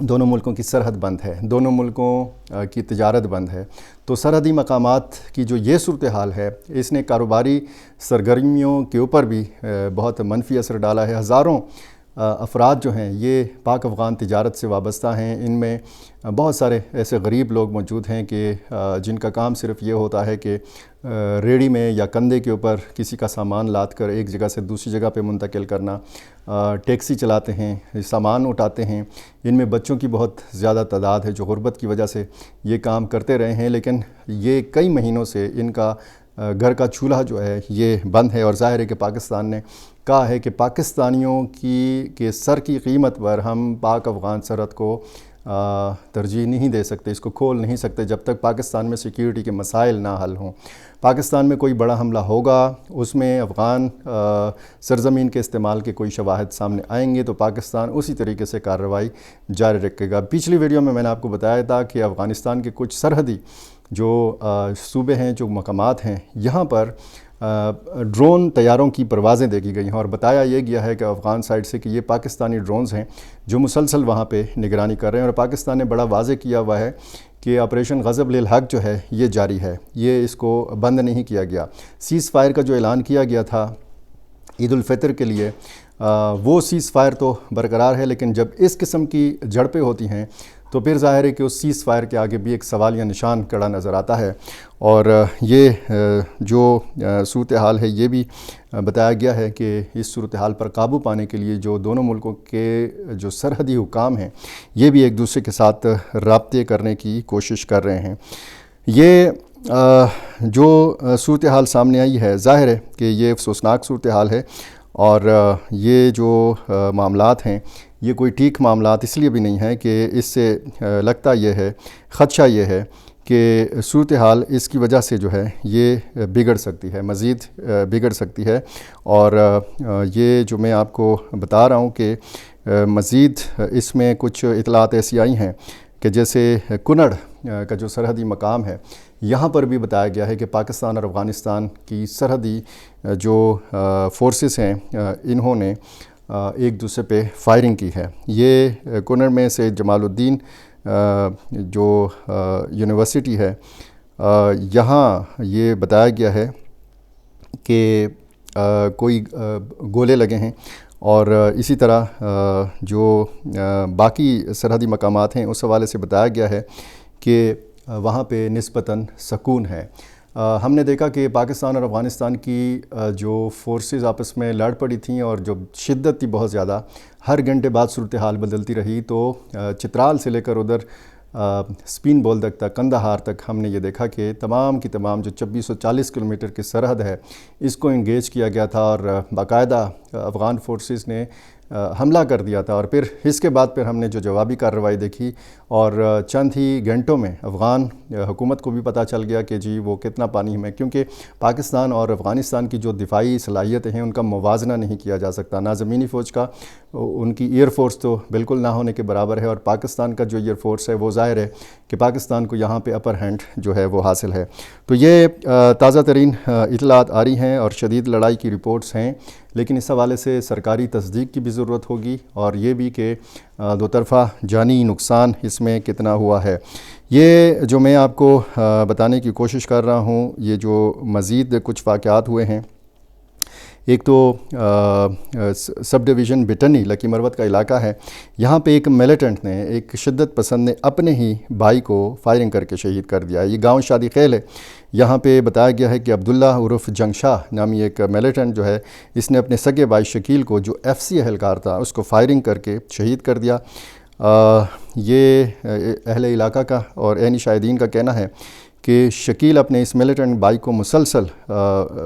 دونوں ملکوں کی سرحد بند ہے، دونوں ملکوں کی تجارت بند ہے، تو سرحدی مقامات کی جو یہ صورتحال ہے اس نے کاروباری سرگرمیوں کے اوپر بھی بہت منفی اثر ڈالا ہے۔ ہزاروں افراد جو ہیں یہ پاک افغان تجارت سے وابستہ ہیں۔ ان میں بہت سارے ایسے غریب لوگ موجود ہیں کہ جن کا کام صرف یہ ہوتا ہے کہ ریڑھی میں یا کندھے کے اوپر کسی کا سامان لاد کر ایک جگہ سے دوسری جگہ پہ منتقل کرنا، ٹیکسی چلاتے ہیں، سامان اٹھاتے ہیں۔ ان میں بچوں کی بہت زیادہ تعداد ہے جو غربت کی وجہ سے یہ کام کرتے رہے ہیں، لیکن یہ کئی مہینوں سے ان کا گھر کا چولہا جو ہے یہ بند ہے، اور ظاہر ہے کہ پاکستان نے کہا ہے کہ پاکستانیوں کے سر کی قیمت پر ہم پاک افغان سرحد کو ترجیح نہیں دے سکتے، اس کو کھول نہیں سکتے جب تک پاکستان میں سیکیورٹی کے مسائل نہ حل ہوں۔ پاکستان میں کوئی بڑا حملہ ہوگا، اس میں افغان سرزمین کے استعمال کے کوئی شواہد سامنے آئیں گے تو پاکستان اسی طریقے سے کارروائی جاری رکھے گا۔ پچھلی ویڈیو میں نے آپ کو بتایا تھا کہ افغانستان کے کچھ سرحدی جو صوبے ہیں، جو مقامات ہیں، یہاں پر ڈرون طیاروں کی پروازیں دیکھی گئی ہیں، اور بتایا یہ گیا ہے کہ افغان سائٹ سے کہ یہ پاکستانی ڈرونز ہیں جو مسلسل وہاں پہ نگرانی کر رہے ہیں، اور پاکستان نے بڑا واضح کیا ہوا ہے کہ آپریشن غضب للحق جو ہے یہ جاری ہے، یہ اس کو بند نہیں کیا گیا۔ سیز فائر کا جو اعلان کیا گیا تھا عید الفطر کے لیے، وہ سیز فائر تو برقرار ہے، لیکن جب اس قسم کی جھڑپیں ہوتی ہیں تو پھر ظاہر ہے کہ اس سیز فائر کے آگے بھی ایک سوالیہ نشان کھڑا نظر آتا ہے، اور یہ جو صورتحال ہے یہ بھی بتایا گیا ہے کہ اس صورتحال پر قابو پانے کے لیے جو دونوں ملکوں کے جو سرحدی حکام ہیں یہ بھی ایک دوسرے کے ساتھ رابطے کرنے کی کوشش کر رہے ہیں۔ یہ جو صورتحال سامنے آئی ہے، ظاہر ہے کہ یہ افسوسناک صورتحال ہے، اور یہ جو معاملات ہیں یہ کوئی ٹھیک معاملات اس لیے بھی نہیں ہیں کہ اس سے لگتا یہ ہے، خدشہ یہ ہے کہ صورتحال اس کی وجہ سے جو ہے یہ بگڑ سکتی ہے، مزید بگڑ سکتی ہے، اور یہ جو میں آپ کو بتا رہا ہوں کہ مزید اس میں کچھ اطلاعات ایسی آئی ہیں کہ جیسے کنڑ کا جو سرحدی مقام ہے یہاں پر بھی بتایا گیا ہے کہ پاکستان اور افغانستان کی سرحدی جو فورسز ہیں انہوں نے ایک دوسرے پہ فائرنگ کی ہے۔ یہ کنڑ میں سید جمال الدین جو یونیورسٹی ہے یہاں یہ بتایا گیا ہے کہ کوئی گولے لگے ہیں، اور اسی طرح جو باقی سرحدی مقامات ہیں اس حوالے سے بتایا گیا ہے کہ وہاں پہ نسبتاً سکون ہے۔ ہم نے دیکھا کہ پاکستان اور افغانستان کی جو فورسز آپس میں لڑ پڑی تھیں اور جو شدت تھی بہت زیادہ، ہر گھنٹے بعد صورتحال بدلتی رہی، تو چترال سے لے کر ادھر سپین بولدک تک، قندھار تک ہم نے یہ دیکھا کہ تمام کی تمام جو 2640 کلومیٹر کی سرحد ہے اس کو انگیج کیا گیا تھا، اور باقاعدہ افغان فورسز نے حملہ کر دیا تھا، اور پھر اس کے بعد پھر ہم نے جو جوابی کارروائی دیکھی، اور چند ہی گھنٹوں میں افغان حکومت کو بھی پتہ چل گیا کہ جی وہ کتنا پانی میں، کیونکہ پاکستان اور افغانستان کی جو دفاعی صلاحیتیں ہیں ان کا موازنہ نہیں کیا جا سکتا، نہ زمینی فوج کا، ان کی ایئر فورس تو بالکل نہ ہونے کے برابر ہے، اور پاکستان کا جو ایئر فورس ہے وہ ظاہر ہے کہ پاکستان کو یہاں پہ اپر ہینڈ جو ہے وہ حاصل ہے۔ تو یہ تازہ ترین اطلاعات آ رہی ہیں اور شدید لڑائی کی رپورٹس ہیں، لیکن اس حوالے سے سرکاری تصدیق کی بھی ضرورت ہوگی، اور یہ بھی کہ دو طرفہ جانی نقصان اس میں کتنا ہوا ہے۔ یہ جو میں آپ کو بتانے کی کوشش کر رہا ہوں، یہ جو مزید کچھ واقعات ہوئے ہیں، ایک تو سب ڈویژن بٹنی لکی مروت کا علاقہ ہے، یہاں پہ ایک میلیٹنٹ نے، ایک شدت پسند نے اپنے ہی بھائی کو فائرنگ کر کے شہید کر دیا ہے۔ یہ گاؤں شادی خیل ہے، یہاں پہ بتایا گیا ہے کہ عبداللہ عرف جنگ شاہ نامی ایک میلیٹنٹ جو ہے اس نے اپنے سگے بھائی شکیل کو، جو FCA اہلکار تھا، اس کو فائرنگ کر کے شہید کر دیا۔ یہ اہل علاقہ کا اور عینی شاہدین کا کہنا ہے کہ شکیل اپنے اس ملیٹنٹ بھائی کو مسلسل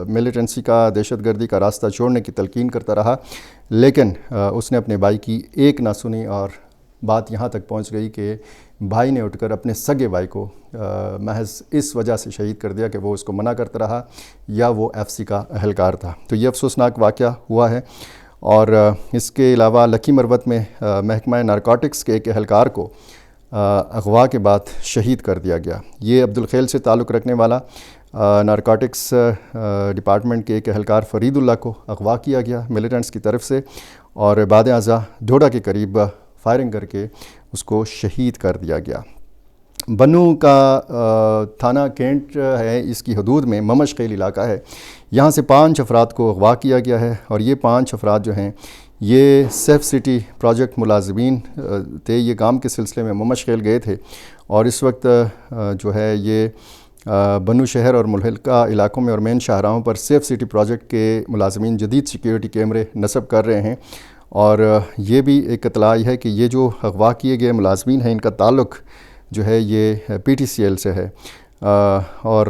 ملیٹنسی کا، دہشت گردی کا راستہ چھوڑنے کی تلقین کرتا رہا، لیکن اس نے اپنے بھائی کی ایک نہ سنی، اور بات یہاں تک پہنچ گئی کہ بھائی نے اٹھ کر اپنے سگے بھائی کو محض اس وجہ سے شہید کر دیا کہ وہ اس کو منع کرتا رہا یا وہ FC کا اہلکار تھا۔ تو یہ افسوسناک واقعہ ہوا ہے، اور اس کے علاوہ لکی مروت میں محکمہ نارکوٹکس کے ایک اہلکار کو اغوا کے بعد شہید کر دیا گیا۔ یہ عبدالخیل سے تعلق رکھنے والا نارکوٹکس ڈپارٹمنٹ کے ایک اہلکار فرید اللہ کو اغوا کیا گیا ملیٹنٹس کی طرف سے، اور بعد ازاں ڈھوڈا کے قریب فائرنگ کر کے اس کو شہید کر دیا گیا۔ بنو کا تھانہ کینٹ ہے، اس کی حدود میں ممشقیل علاقہ ہے، یہاں سے 5 افراد کو اغوا کیا گیا ہے، اور یہ 5 افراد جو ہیں یہ سیف سٹی پروجیکٹ ملازمین تھے۔ یہ کام کے سلسلے میں ممشقیل گئے تھے، اور اس وقت جو ہے یہ بنو شہر اور ملحقہ علاقوں میں اور مین شاہراہوں پر سیف سٹی پروجیکٹ کے ملازمین جدید سیکیورٹی کیمرے نصب کر رہے ہیں، اور یہ بھی ایک اطلاع ہے کہ یہ جو اغوا کیے گئے ملازمین ہیں ان کا تعلق جو ہے یہ PTCL سے ہے، اور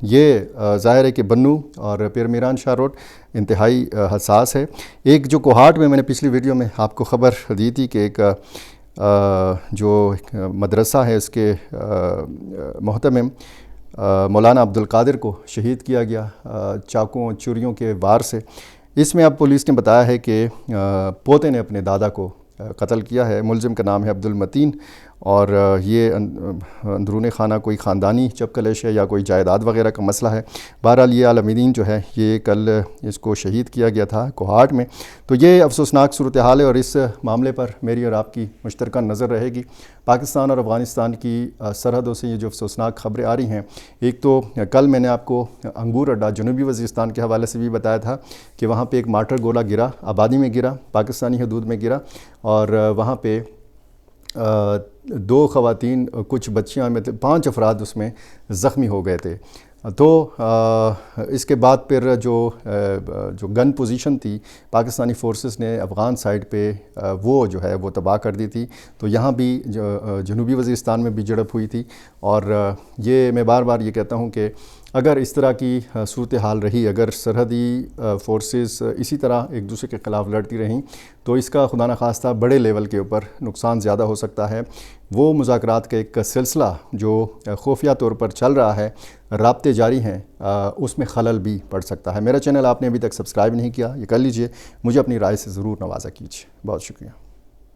یہ ظاہر ہے کہ بنو اور پیر میران شاہ روڈ انتہائی حساس ہے۔ ایک جو کوہاٹ میں نے پچھلی ویڈیو میں آپ کو خبر دی تھی کہ ایک جو مدرسہ ہے اس کے محتمم مولانا عبدالقادر کو شہید کیا گیا چاقوں چوریوں کے وار سے۔ اس میں اب پولیس نے بتایا ہے کہ پوتے نے اپنے دادا کو قتل کیا ہے۔ ملزم کا نام ہے عبدالمتین، اور یہ اندرون خانہ کوئی خاندانی چپ کلش ہے یا کوئی جائیداد وغیرہ کا مسئلہ ہے۔ بہرحال یہ عالمدین جو ہے یہ کل اس کو شہید کیا گیا تھا کوہاٹ میں۔ تو یہ افسوسناک صورتحال ہے، اور اس معاملے پر میری اور آپ کی مشترکہ نظر رہے گی۔ پاکستان اور افغانستان کی سرحدوں سے یہ جو افسوسناک خبریں آ رہی ہیں، ایک تو کل میں نے آپ کو انگور اڈہ جنوبی وزیرستان کے حوالے سے بھی بتایا تھا کہ وہاں پہ ایک مارٹر گولہ گرا، آبادی میں گرا، پاکستانی حدود میں گرا، اور وہاں پہ 2 خواتین کچھ بچیاں میں 5 افراد اس میں زخمی ہو گئے تھے۔ تو اس کے بعد پھر جو گن پوزیشن تھی پاکستانی فورسز نے افغان سائیڈ پہ وہ جو ہے وہ تباہ کر دی تھی، تو یہاں بھی جنوبی وزیرستان میں بھی جھڑپ ہوئی تھی۔ اور یہ میں بار بار یہ کہتا ہوں کہ اگر اس طرح کی صورتحال رہی، اگر سرحدی فورسز اسی طرح ایک دوسرے کے خلاف لڑتی رہیں، تو اس کا خدا نخواستہ بڑے لیول کے اوپر نقصان زیادہ ہو سکتا ہے۔ وہ مذاکرات کا ایک سلسلہ جو خفیہ طور پر چل رہا ہے، رابطے جاری ہیں، اس میں خلل بھی پڑ سکتا ہے۔ میرا چینل آپ نے ابھی تک سبسکرائب نہیں کیا، یہ کر لیجئے، مجھے اپنی رائے سے ضرور نوازا کیجیے۔ بہت شکریہ۔